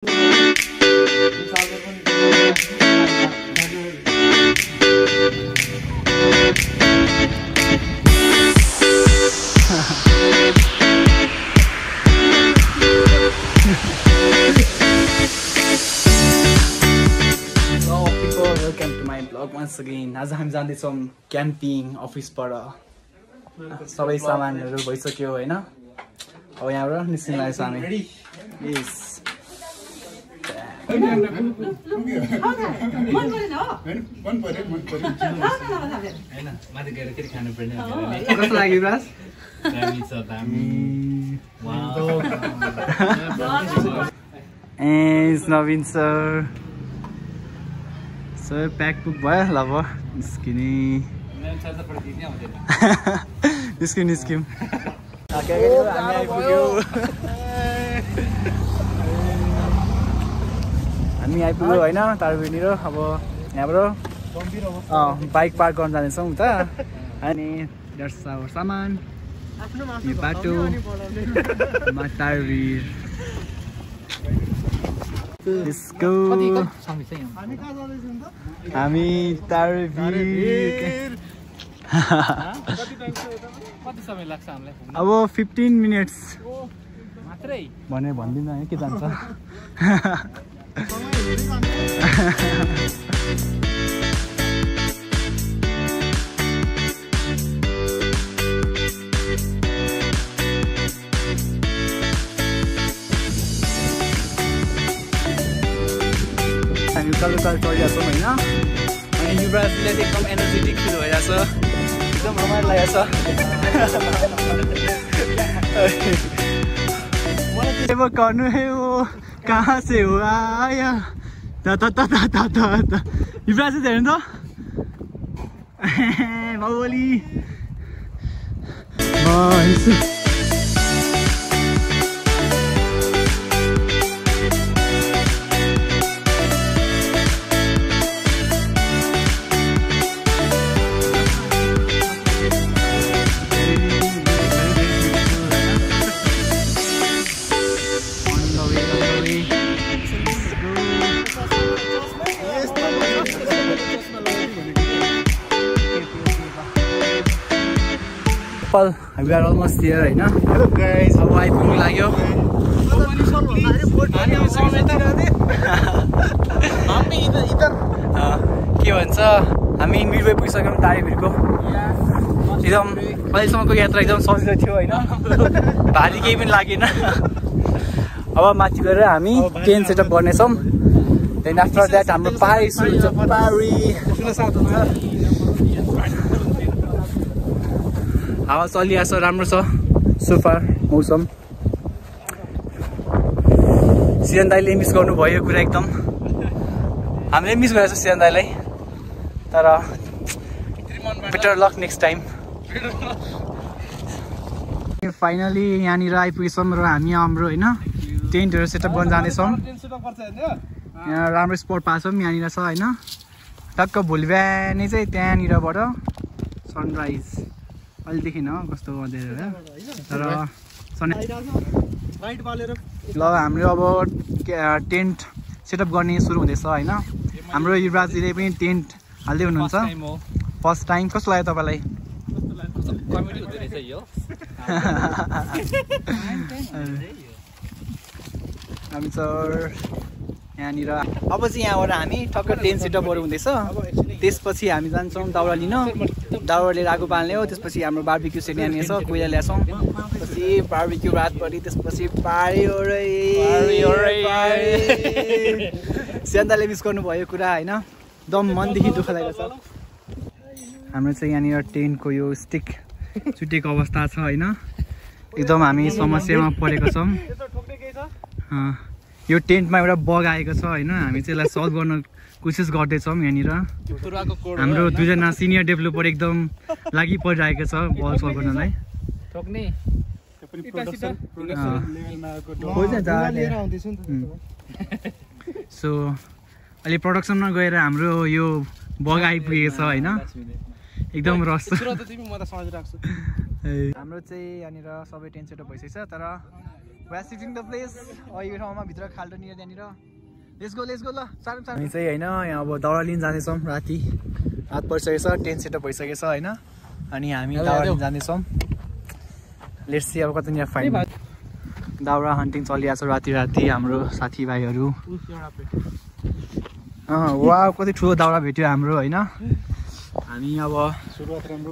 Welcome to my vlog once again. आज हामी जाँदैछौँ क्याम्पिङ अफिसबाट सबै सामानहरू भइसक्यो हैन अब यहाँबाट निस्किन लागेछ हामी यस कस्तो लाग्यो ब्रास नवीन सर सबै प्याक पुक भयो ल अब निस्क्यौँ हामी आइपुग्यो होइन तारबेनीर अब यहाँबाट बाइक पार्क गर्न जानेछौँ उता अनि सामान यो बाटो तारबेर Let's go. हामी तारबेर कति समय लाग्छ हामीलाई अब 15 मिनेट्स मात्रै भने भन्दिनँ है के जान्छ हामी उकालो चढिरहेको छौँ होइन अनि युवराजले एकदम एनर्जेटिक फिल भइरहेछ एकदम रमाइलो लागेको छ वो कौन है वो कहाँ से हो आया युवराज चाहिँ हेर्नु त Baahubali We are almost there, right? Hello guys. How are you? के भन्छ हामी मिडवे पुगिसक्यौँ तारबेरको एकदम अहिलेसम्मको यात्रा एकदम सजिलो थियो होइन भारी केही पनि लागेन अब माथि गएर हामी टेन्ट सेटअप गर्नेछौँ देन आफ्टर द्याट हाम्रो पारी सुरु हुन्छ हावा चलिरहेको छ राम्रो छ सोफार मौसम सिजन दाइले मिस गर्नुभयो यो कुरा एकदम हामीले मिस गरेको छ सिजन दाइलाई तर better lock next time finally यहाँनिर आइपुगेछौँ र हामी हाम्रो होइन टेन्टहरू सेटअप गर्न जाँदैछौँ यहाँ राम्रो स्पट पाएको छौँ यहाँनिर छ होइन टक्क भोलि बिहानै चाहिँ त्यहाँनिरबाट सनराइज अहिले देखिन कस्तो गर्दै तर ल हाम्रो अब टेन्ट सेटअप गर्ने सुरु हुँदैछ होइन हाम्रो युवराजजीले पनि टेन्ट हाल्दै हुनुहुन्छ फर्स्ट टाइम कस्तो लाग्यो तपाईँलाई हामी सर यहाँनिर अब चाहिँ यहाँबाट हामी ठक्क टेन्ट सेटअपहरू हुँदैछ त्यसपछि हामी जान्छौँ दाउरा लिन दाउरा लिएर आगो बाल्ने हो त्यसपछि हाम्रो बार्बिक्यू सेट यहाँनिर छ कोइला ल्याउँछौँ त्यसपछि बार्बिक्यू रातभरि त्यसपछि स्यान्ताले मिस गर्नुभयो कुरा होइन एकदम मनदेखि दुःख लागेको छ हाम्रो चाहिँ यहाँनिर टेन्टको यो स्टिक चुटेको अवस्था छ होइन एकदम हामी समस्यामा परेको छौँ यो टेन्टमा एउटा बग आएको छ होइन हामी चाहिँ यसलाई सल्भ गर्न कोसिस गर्दैछौँ यहाँनिर हाम्रो दुईजना सिनियर डेभलपर एकदम लागि परिरहेको छ बल सल्भ गर्नलाई सो अहिले प्रडक्सनमा गएर हाम्रो यो बग आइपुगेको छ होइन एकदम रस हाम्रो चाहिँ यहाँनिर सबै टेन्ट सेटअप भइसकेको छ तर We are sitting the place. यो ठाउँमा भित्र खाल्डो निर त्यहाँनिर. Let's go ल. सानो हामी चाहिँ हैन यहाँ अब दाउरा लिन जाने छौं राति. रात परिसकेछ, टेन्ट सेटअप भइसकेछ हैन. अनि हामी दाउरा लिन जाने छौं. लेट्स सी अब कतिनिर फाइन. दाउरा हन्टिङ चलिरहेको छ राति हाम्रो साथीभाइहरू. वाउ कति ठुलो दाउरा भेट्यो हाम्रो हैन. हामी अब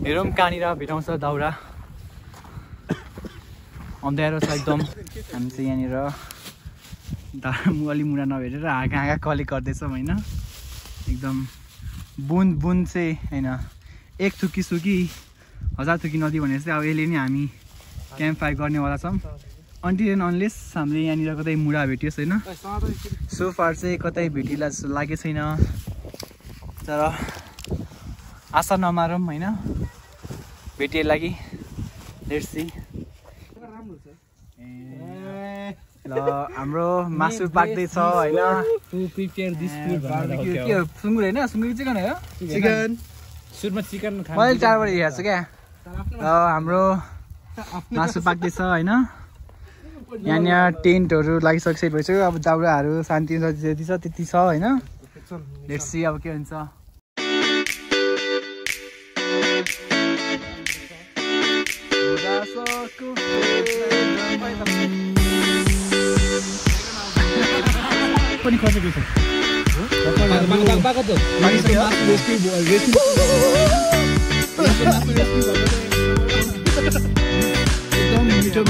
हेरौँ कहाँनिर भेटाउँछ दाउरा. अँध्यारो छ एकदम. हामी चाहिँ यहाँनिर अलि मुरा नभेटेर हाँगा कलेक्ट गर्दैछौँ होइन. एकदम बुन चाहिँ होइन एक थुकी सुकी 1000 थुकी नदी भनेर चाहिँ अब यसले नै हामी क्याम्प फायर गर्नेवाला छौँ. अन्टिल एन्ड अनलेस हामीले यहाँनिर कतै मुरा भेटियोस् होइन. सो फार चाहिँ कतै भेटिला जस्तो लागेको छैन. तर आशा नमारौँ होइन. भेटिए लागि लेट्स सी. ल हाम्रो मासु पाक्दैछ होइन. के हो सुँगुर होइन. सुँगुर चिकन हो. चिकन सुरुमा चिकन मैले 4 बजे हेर्छु क्या. हाम्रो मासु पाक्दैछ होइन. यहाँ टेन्टहरू लागिसकेपछि भइसक्यो. अब दाउराहरू शान्ति जति छ त्यति छ होइन. लेट्स सी अब के हुन्छ. पनि खसेको छ. एकदम मिठो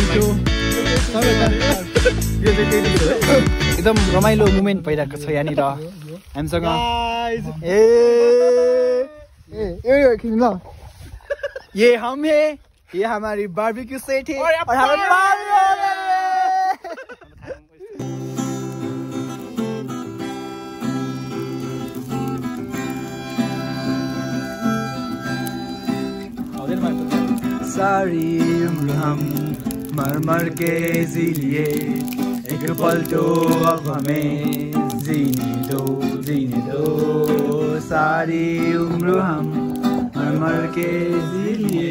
एकदम रमाइलो मुमेन्ट भइरहेको छ यहाँनिर हामीसँग. ल ये हम है. ये हमारी बारबेक्यू सेट है और सारी उम्र हम मर के जी लिए एक पल तो अब हमें जीने दो सारी उम्र हम मर के जी लिए.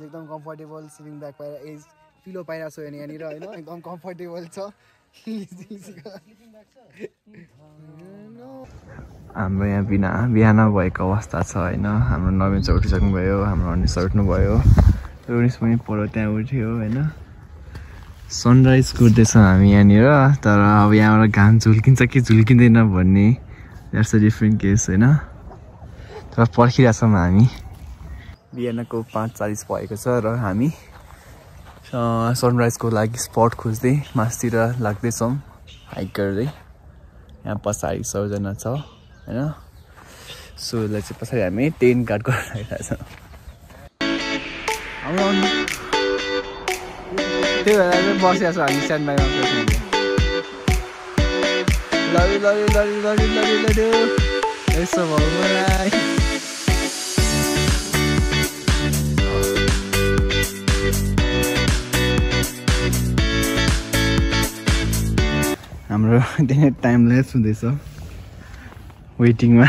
एकदम कम्फर्टेबल स्लिपिङ ब्याग पाएर पिलो पाइरहेको छु यहाँनिर होइन. एकदम कम्फर्टेबल छ. हाम्रो यहाँ बिहान भएको अवस्था छ होइन. हाम्रो नवीन चाहिँ उठिसक्नुभयो. हाम्रो अनिसा उठ्नुभयो. रोनिस पनि पर त्यहाँ उठ्यो होइन. सनराइज कुर्दैछ हामी यहाँनिर. तर अब यहाँबाट घाम झुल्किन्छ कि झुल्किँदैन भन्ने द्याट्स अ डिफ्रेन्ट केस होइन. तर पर्खिरहेछौँ हामी. बिहानको 5:40 भएको छ र हामी सनराइजको लागि स्पट खोज्दै मासतिर लाग्दैछौँ हाइक गर्दै. यहाँ पछाडि सबैजना छ होइन. सो यसलाई चाहिँ पछाडि हामी टेन्ट गार्ड गरेर राखिरहेछौँ. त्यही भएर चाहिँ बसिरहेको छ हामी स्ट्यान्ड बाईमा. लड्यो यसो भयो मलाई. हाम्रो त्यहाँ टाइम ल्याप्स हुँदैछ वेटिङमा.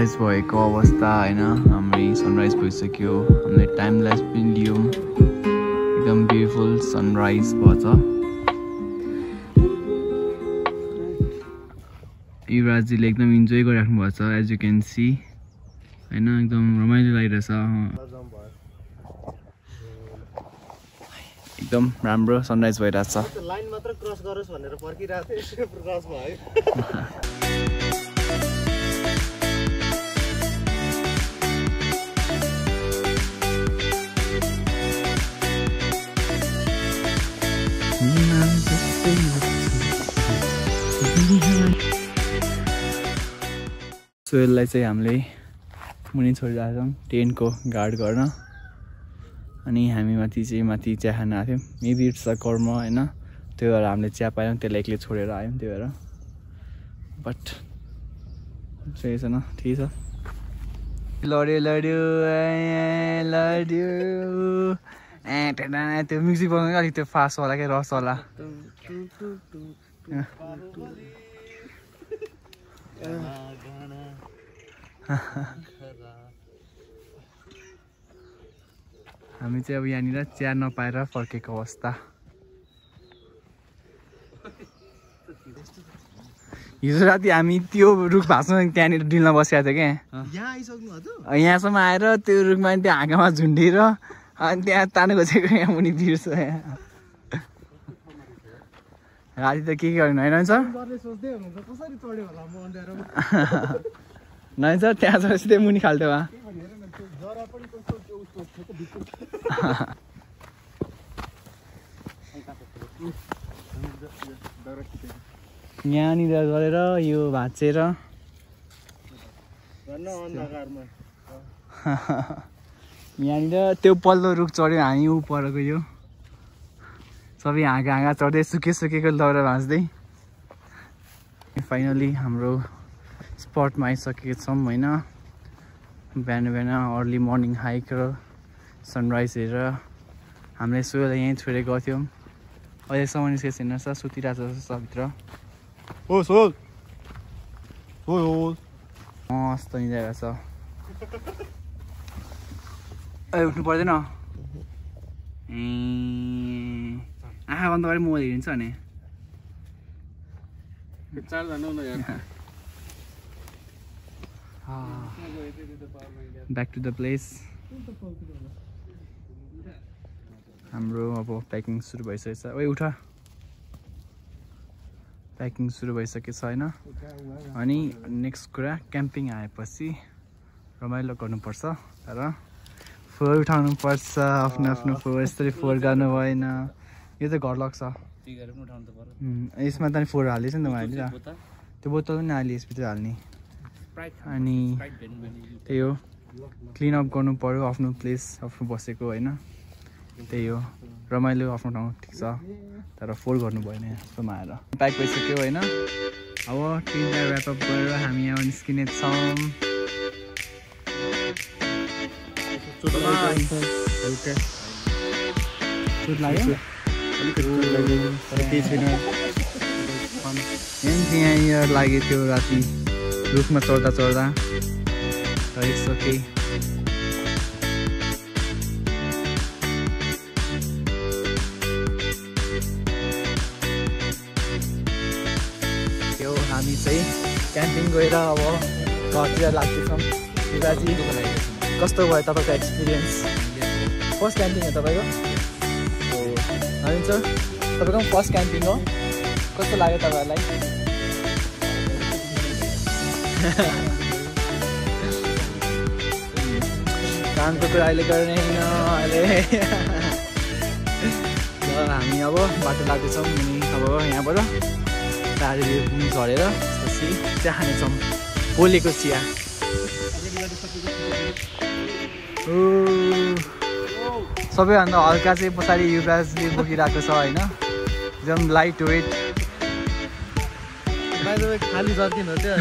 सनराइज भएको अवस्था हैन हाम्रो सनराइज भइसक्यो हामीले टाइम ल्याप्स पनि लियौं एकदम ब्युटिफुल सनराइज भछ युवराजजीले एकदम इन्जोय गरिराख्नु भएको छ एज यु क्यान सी हैन एकदम रमाइलो लागिरहेछ एकदम राम्रो सनराइज भइरहेछ लाइन मात्र क्रस गरोस् भनेर पर्खिरहेको थिएँ क्रस भयो सोहेललाई चाहिँ हामीले मुनि छोडिरहेको छौँ टेन्टको गार्ड गर्न अनि हामी माथि चिया खान आएको थियौँ मेबी इट्स अ कर्म होइन त्यो भएर हामीले चिया पायौँ त्यसलाई एक्लै छोडेर आयौँ त्यो भएर बट ठिकै छैन ठिकै छ लड्यो लड्यो लड्यो त्यो म्युजिक बनाउनु अलिक त्यो फास्टवाला क्या रसवाला हामी चाहिँ अब यहाँनिर चिया नपाएर फर्केको अवस्था हिजो राति हामी त्यो रुख भाँच्नु त्यहाँनिर डिलमा बसेको थियो क्या यहाँसम्म आएर त्यो रुखमा त्यो हाँगामा झुन्डेर अनि त्यहाँ तान्नु खोजेको यहाँ मुनि बिर्छ राति त के गर्नु होइन सर नै सर त्यहाँ छ सिधै मुनि खाल्थ्यो यहाँनिर गरेर यो भाँचेर यहाँनिर त्यो पल्लो रुख चढ्यो हामी ऊ परको यो सबै हाँगा चढ्दै सुकेको दाउरा भाँच्दै फाइनली हाम्रो स्पटमा आइसकेको छौँ होइन बिहान अर्ली मर्निङ हाइक र सनराइज हेरेर हामीले सोहेललाई यहीँ छोडेर गएको थियौँ अहिलेसम्म निस्केको छैन सर सुतिरहेको छ भित्र ओ सोल मस्त निदाइरहेको छ उठ्नु पर्दैन आँखा बन्द गरेर मोबाइल हेरिन्छ भने ब्याक टु द प्लेस हाम्रो अब प्याकिङ सुरु भइसकेको छ ओइ उठ प्याकिङ सुरु भइसकेको छ होइन अनि नेक्स्ट कुरा क्याम्पिङ आएपछि रमाइलो गर्नुपर्छ तर फोहोर उठाउनु पर्छ आफ्नो फोहोर यस्तरी फोहोर गर्नु भएन यो चाहिँ घर लाग्छ यसमा त फोहोर हालिस् नि त अहिले त्यो बोतल पनि हाली यसभित्र हाल्ने अनि त्यही हो क्लिनअप गर्नु पऱ्यो आफ्नो प्लेस आफ्नो बसेको होइन त्यही हो रमाइलो आफ्नो ठाउँ ठिक छ तर फोहोर गर्नु भएन यस्तोमा आएर प्याक भइसक्यो होइन अब टिमलाई ऱ्यापअप गरेर हामी यहाँ निस्किने छौँ यहाँ लाग्यो थियो राति रुखमा चढ्दा इट्स ओके हामी चाहिँ क्याम्पिङ गएर अब घरतिर लाग्दैछौँ युवराजी कस्तो भयो तपाईँको एक्सपिरियन्स फर्स्ट क्याम्पिङ हो तपाईँको होइन सर तपाईँको पनि फर्स्ट क्याम्पिङ हो कस्तो लाग्यो तपाईँहरूलाई कामको कुरा अहिले गर्ने होइन अहिले हामी अब बाटो लाग्दैछौँ अनि अब यहाँबाट तारेर पुग्नु झरेर त्यसपछि चिया खानेछौँ पोलेको चिया सबैभन्दा हल्का चाहिँ पछाडि युवराजले बोकिरहेको छ होइन एकदम लाइट वेट खाली जर्किन हो त्यो